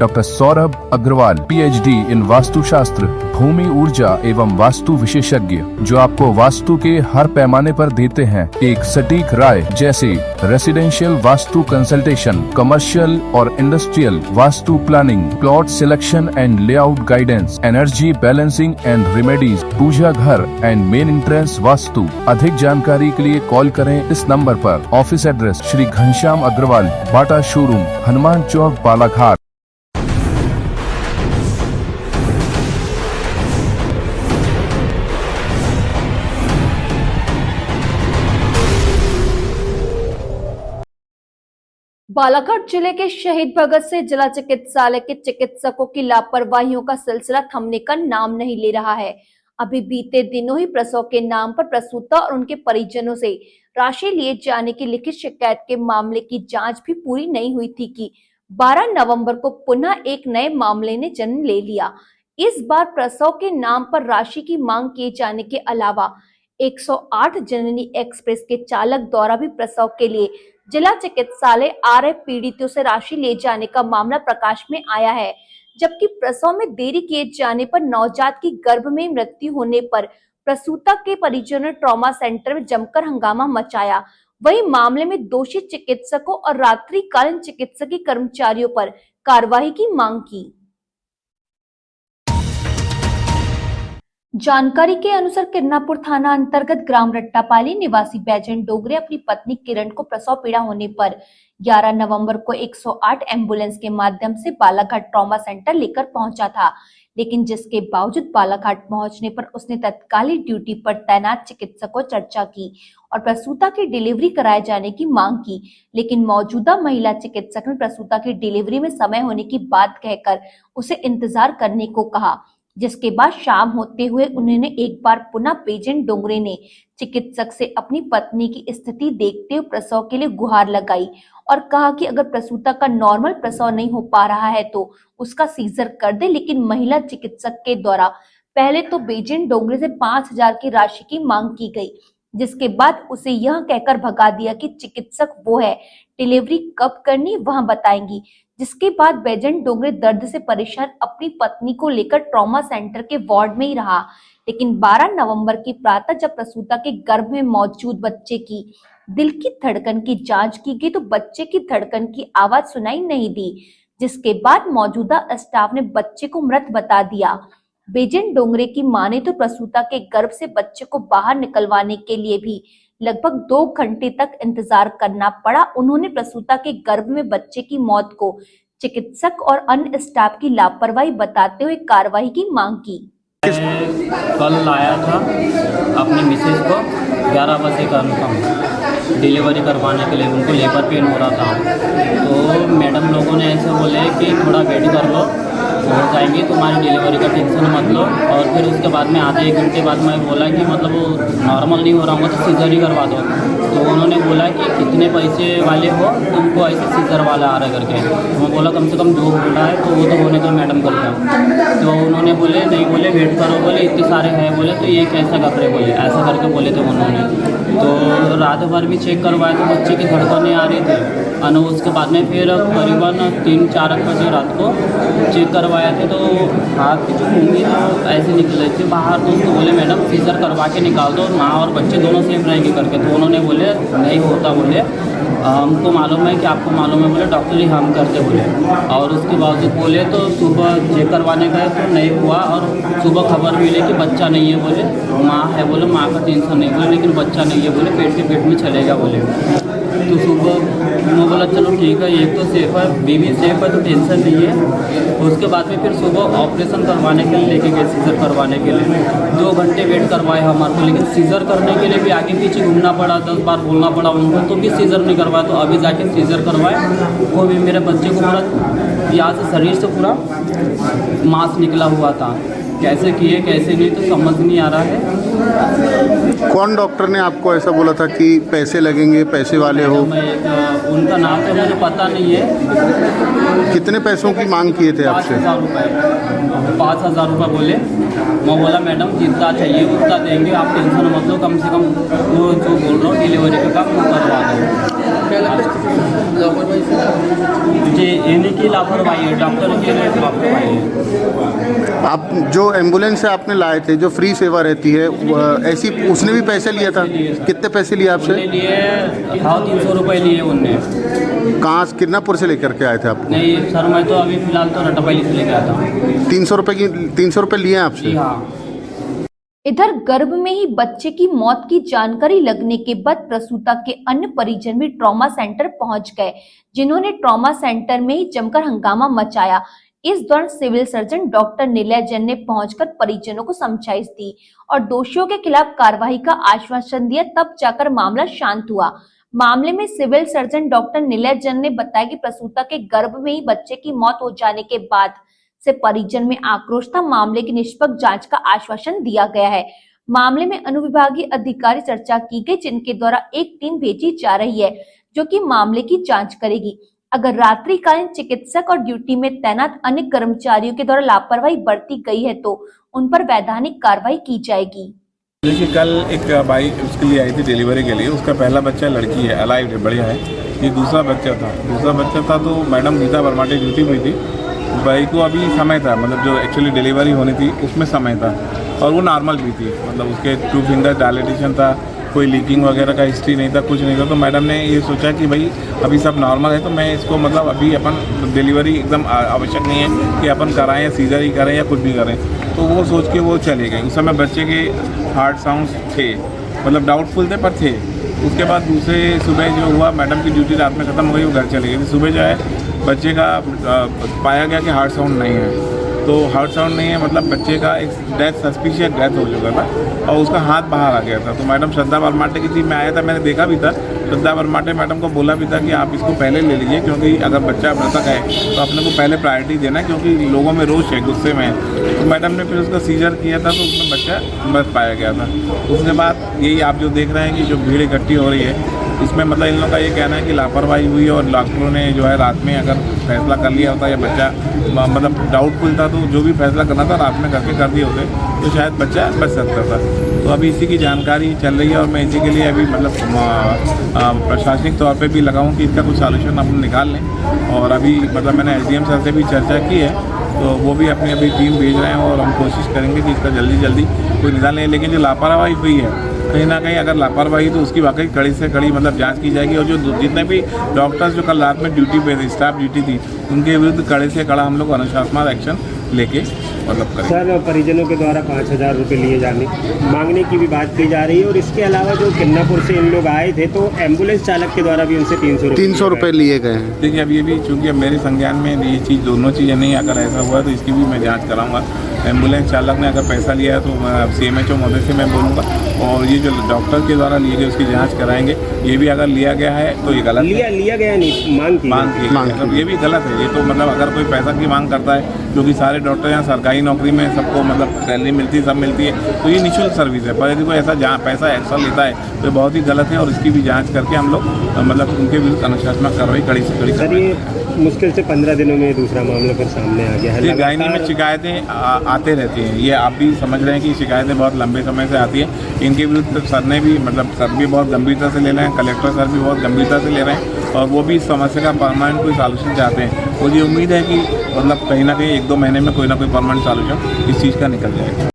Doctor Saurabh Agarwal, PhD इन वास्तुशास्त्र, भूमि ऊर्जा एवं वास्तु विशेषज्ञ, जो आपको वास्तु के हर पैमाने पर देते हैं एक सटीक राय, जैसे रेसिडेंशियल वास्तु कंसल्टेशन, कमर्शियल और industrial vastu planning, plot selection and layout guidance, energy balancing and remedies, puja ghar and main entrance vastu. अधिक जानकारी के लिए कॉल करें इस नंबर पर। Office address Shri Ghanshyam Agarwal, Bata showroom, Hanuman Chowk, Balaghat. Balaghat जिले के शहीद भगत सिंह जिला चिकित्सालय के चिकित्सकों की लापरवाहियों का सिलसिला थमने का नाम नहीं ले रहा है। अभी बीते दिनों ही प्रसव के नाम पर प्रसूता और उनके परिजनों से राशि लिए जाने की लिखित शिकायत के मामले की जांच भी पूरी नहीं हुई थी कि 12 नवंबर को पुनः एक नए मामले ने जन्म ले लिया। इस बार प्रसव के नाम पर राशि की मांग किए जाने के अलावा 108 जननी एक्सप्रेस के चालक द्वारा भी प्रसव के लिए जिला चिकित्सालय आ रहे पीड़ितों से राशि ले जाने का मामला प्रकाश में आया है। जबकि प्रसव में देरी किए जाने पर नवजात की गर्भ में मृत्यु होने पर प्रसूता के परिजनों ने ट्रॉमा सेंटर में जमकर हंगामा मचाया। वहीं मामले में दोषी चिकित्सकों और रात्रिकालीन चिकित्सकीय कर्मचारियों पर कार्रवाई की मांग की। जानकारी के अनुसार किरनापुर थाना अंतर्गत ग्राम रट्टापाली निवासी बैजन डोगरे अपनी पत्नी किरण को प्रसव पीड़ा होने पर 11 नवंबर को 108 एम्बुलेंस के माध्यम से बालाघाट ट्रॉमा सेंटर लेकर पहुंचा था, लेकिन जिसके बावजूद बालाघाट पहुंचने पर उसने तत्कालीन ड्यूटी पर तैनात चिकित्सकों चर्चा की और प्रसूता की डिलीवरी कराए जाने की मांग की, लेकिन मौजूदा महिला चिकित्सक ने प्रसूता की डिलीवरी में समय होने की बात कहकर उसे इंतजार करने को कहा। जिसके बाद शाम होते हुए उन्होंने एक बार पुनः पेजेंट डोंगरे ने चिकित्सक से अपनी पत्नी की स्थिति देखते हुए प्रसव के लिए गुहार लगाई और कहा कि अगर प्रसूता का नॉर्मल प्रसव नहीं हो पा रहा है तो उसका सीजर कर दे। लेकिन महिला चिकित्सक के द्वारा पहले तो बेजेंट डोंगरे से 5000 की राशि की मांग की गई, जिसके बाद उसे यह कहकर भगा दिया कि चिकित्सक वो है, डिलीवरी कब करनी वह बताएंगी। जिसके बाद बैजंट डोंगरे दर्द से परेशान अपनी पत्नी को लेकर ट्रॉमा सेंटर के वार्ड में ही रहा। लेकिन 12 नवंबर की प्रातः जब प्रसूता के गर्भ में मौजूद बच्चे की दिल की धड़कन की जांच की गई तो बच्चे की धड़कन की आवाज सुनाई नहीं दी, जिसके बाद मौजूदा स्टाफ ने बच्चे को मृत बता दिया। बैजंट डोंगरे की माने तो प्रसूता के गर्भ से बच्चे को बाहर निकलवाने के लिए भी लगभग 2 घंटे तक इंतजार करना पड़ा। उन्होंने प्रसूता के गर्भ में बच्चे की मौत को चिकित्सक और अन्य स्टाफ की लापरवाही बताते हुए कार्रवाई की मांग की। कल लाया था अपनी मिसेज को 11 बजे का डिलीवरी करवाने के लिए, उनको लेबर पेन हो रहा था। तो मैडम लोगों ने ऐसे बोले कि थोड़ा वेट कर लो, हो जाएंगी, तुम्हारी डिलीवरी का टेंशन मत लो। और फिर उसके बाद में आधे 1 घंटे बाद मैं बोला कि मतलब वो नॉर्मल नहीं हो रहा होगा तो सीजर ही करवा दो। तो उन्होंने बोला कि कितने पैसे वाले हो, तुमको ऐसे सीजर वाला आ रहा करके। तो मैं बोला कम से कम 2 घंटा है, तो वो तो होने का मैडम कर दिया। तो उन्होंने बोले नहीं, बोले वेट करो, बोले इतने सारे हैं, बोले तो ये कैसा कर रहे, बोले ऐसा करके बोले थे उन्होंने। तो रात भर भी चेक करवाया तो बच्चे की धड़कनें आ रही थी। और उसके बाद में फिर करीबन 3-4 बजे रात को चेक करवाया थे तो हाथ की जो खूनी तो ऐसे निकल रही थी बाहर। तो उसको बोले मैडम सीजर करवा के निकाल दो, माँ और बच्चे दोनों सेफ रहेंगे करके। तो उन्होंने बोले नहीं होता, बोले हमको मालूम है कि आपको मालूम है, बोले डॉक्टर ही हम करते बोले। और उसके बावजूद बोले तो सुबह चेक करवाने गए तो नहीं हुआ और सुबह खबर मिले कि बच्चा नहीं है, बोले माँ है, बोले माँ का टेंशन नहीं, बोले लेकिन बच्चा नहीं है, बोले पेट के पेट में चलेगा बोले। तो सुबह मैं बोला चलो ठीक है, एक तो सेफ है, बीवी सेफ है तो टेंशन नहीं है। उसके बाद में फिर सुबह ऑपरेशन करवाने के लिए लेके गए, सीजर करवाने के लिए 2 घंटे वेट करवाए हमारे को। लेकिन सीजर करने के लिए भी आगे पीछे घूमना पड़ा, 10 बार बोलना पड़ा उनको, तो भी सीजर नहीं करवाया। तो अभी जाके सीजर करवाए, वो भी मेरे बच्चे को पूरा यहाँ से शरीर से पूरा मांस निकला हुआ था। कैसे किए कैसे नहीं तो समझ नहीं आ रहा है। कौन डॉक्टर ने आपको ऐसा बोला था कि पैसे लगेंगे, पैसे वाले हो? मैं उनका नाम तो मुझे पता नहीं है। कितने पैसों की मांग किए थे आपसे? 5,000 रुपये, 5,000 रुपये बोले। मैं बोला मैडम जितना चाहिए उतना देंगे, आप टेंशन मत लो, कम से कम वो जो बोल रहा हूँ डिलीवरी का काम वो करवा दो। मुझे यानी कि लापरवाही है, डॉक्टर की लापरवाही है। आप जो एम्बुलेंस से आपने लाए थे, जो फ्री सेवा रहती है, ऐसी उसने भी पैसे लिया था? कितने पैसे लिए आपसे? लिए 300 रुपये लिए उनने। कहाँ, किन्नापुर से लेकर के आए थे आप? नहीं सर, मैं तो अभी फ़िलहाल तो रटपैली से लेके आता हूँ। 300 रुपये लिए हैं आपसे? जी हाँ। इधर गर्भ में ही बच्चे की मौत की जानकारी लगने के बाद प्रसूता के अन्य परिजन भी ट्रॉमा सेंटर पहुंच गए, जिन्होंने ट्रॉमा सेंटर में ही जमकर हंगामा मचाया। इस दौरान सिविल सर्जन डॉक्टर निलय जैन ने पहुंचकर परिजनों को समझाइश दी और दोषियों के खिलाफ कार्रवाई का आश्वासन दिया। तब जाकर मामला शांत हुआ। मामले में सिविल सर्जन डॉक्टर निलय जैन ने बताया कि प्रसूता के गर्भ में ही बच्चे की मौत हो जाने के बाद से परिजन में आक्रोश था। मामले की निष्पक्ष जांच का आश्वासन दिया गया है। मामले में अनुविभागीय अधिकारी चर्चा की गई, जिनके द्वारा एक टीम भेजी जा रही है जो कि मामले की जांच करेगी। अगर रात्रिकालीन चिकित्सक और ड्यूटी में तैनात अन्य कर्मचारियों के द्वारा लापरवाही बरती गई है तो उन पर वैधानिक कार्रवाई की जाएगी। देखिए, कल एक बाई उसके लिए आई थी डिलीवरी के लिए। उसका पहला बच्चा लड़की है, अलाइव है, बढ़िया है। ये दूसरा बच्चा था तो मैडम गीता बर्माटे ड्यूटी हुई थी। बाई को अभी समय था, मतलब जो एक्चुअली डिलीवरी होनी थी उसमें समय था और वो नॉर्मल भी थी, मतलब उसके 2 फिंगर डायलिटेशन था, कोई लीकिंग वगैरह का हिस्ट्री नहीं था, कुछ नहीं था। तो मैडम ने ये सोचा कि भाई अभी सब नॉर्मल है तो मैं इसको मतलब अभी अपन डिलीवरी एकदम आवश्यक नहीं है कि अपन कराएं या सीजर ही करें या कुछ भी करें। तो वो सोच के वो चले गए। उस समय बच्चे के हार्ट साउंड्स थे, मतलब डाउटफुल थे पर थे। उसके बाद दूसरे सुबह जो हुआ, मैडम की ड्यूटी रात में ख़त्म हो गई, वो घर चले गए। सुबह जो है बच्चे का पाया गया कि हार्ट साउंड नहीं है। तो हार्ट साउंड नहीं है मतलब बच्चे का एक सस्पिशियस डेथ हो चुका था और उसका हाथ बाहर आ गया था। तो मैडम श्रद्धा बर्माटे की टीम में आया था, मैंने देखा भी था। श्रद्धा बर्माटे मैडम को बोला भी था कि आप इसको पहले ले लीजिए, क्योंकि अगर बच्चा मृतक है तो अपने को पहले प्रायोरिटी देना है, क्योंकि लोगों में रोष है, गुस्से में है। तो मैडम ने फिर उसका सीजर किया था तो उसमें बच्चा मृत पाया गया था। उसके बाद यही आप जो देख रहे हैं कि जो भीड़ इकट्ठी हो रही है, इसमें मतलब इन लोगों का ये कहना है कि लापरवाही हुई और डॉक्टरों ने जो है रात में अगर फैसला कर लिया होता या बच्चा मतलब डाउटफुल था तो जो भी फैसला करना था रात में करके कर दिए होते तो शायद बच्चा बच सकता था। तो अभी इसी की जानकारी चल रही है और मैं इसी के लिए अभी मतलब प्रशासनिक तौर पे भी लगाऊं कि इसका कुछ सॉल्यूशन हम निकाल लें। और अभी मतलब मैंने एसडीएम सर से भी चर्चा की है, तो वो भी अपनी अभी टीम भेज रहे हैं और हम कोशिश करेंगे कि इसका जल्दी कोई निकाल लें। लेकिन जो लापरवाही हुई है, कहीं ना कहीं अगर लापरवाही तो उसकी वाकई कड़ी से कड़ी मतलब जांच की जाएगी। और जो जितने भी डॉक्टर्स जो कल रात में ड्यूटी पे थे, स्टाफ ड्यूटी थी, उनके विरुद्ध कड़े से कड़ा हम लोग अनुशासनात्मक एक्शन लेके मतलब करेंगे। सर, परिजनों के द्वारा 5,000 रुपये लिए जाने मांगने की भी बात की जा रही है और इसके अलावा जो किन्नापुर से इन लोग आए थे तो एम्बुलेंस चालक के द्वारा भी उनसे 300 रुपये लिए गए हैं। देखिए, अब ये भी चूँकि अब मेरे संज्ञान में ये चीज़ दोनों चीज़ें नहीं, अगर ऐसा हुआ तो इसकी भी मैं जाँच कराऊँगा। एम्बुलेंस चालक ने अगर पैसा लिया है तो CMHO महोदय से मैं बोलूँगा और ये जो डॉक्टर के द्वारा लिए गए उसकी जांच कराएंगे। ये भी अगर लिया गया है तो ये गलत लिया गया नहीं, मांग की मतलब ये भी गलत है। ये तो मतलब अगर कोई पैसा की मांग करता है, क्योंकि सारे डॉक्टर यहाँ सरकारी नौकरी में सबको मतलब सैलरी मिलती है, सब मिलती है, तो ये निःशुल्क सर्विस है। पर यदि कोई ऐसा जहाँ पैसा एक्स्ट्रा लेता है तो बहुत ही गलत है और इसकी भी जाँच करके हम लोग मतलब उनके विरुद्ध अनुशासनात्मक कार्रवाई कड़ी से कड़ी करेंगे। मुश्किल से 15 दिनों में दूसरा मामला फिर सामने आ गया है। ये गायनी में शिकायतें आते रहती हैं, ये आप भी समझ रहे हैं कि शिकायतें बहुत लंबे समय से आती हैं। इनके विरुद्ध सर ने भी मतलब सर भी बहुत गंभीरता से ले रहे हैं, कलेक्टर सर भी बहुत गंभीरता से ले रहे हैं और वो भी इस समस्या का परमानेंट कोई सॉल्यूशन चाहते हैं। मुझे उम्मीद है कि मतलब कहीं ना कहीं 1-2 महीने में कोई ना कोई परमानेंट सॉल्यूशन इस चीज़ का निकल जाएगा।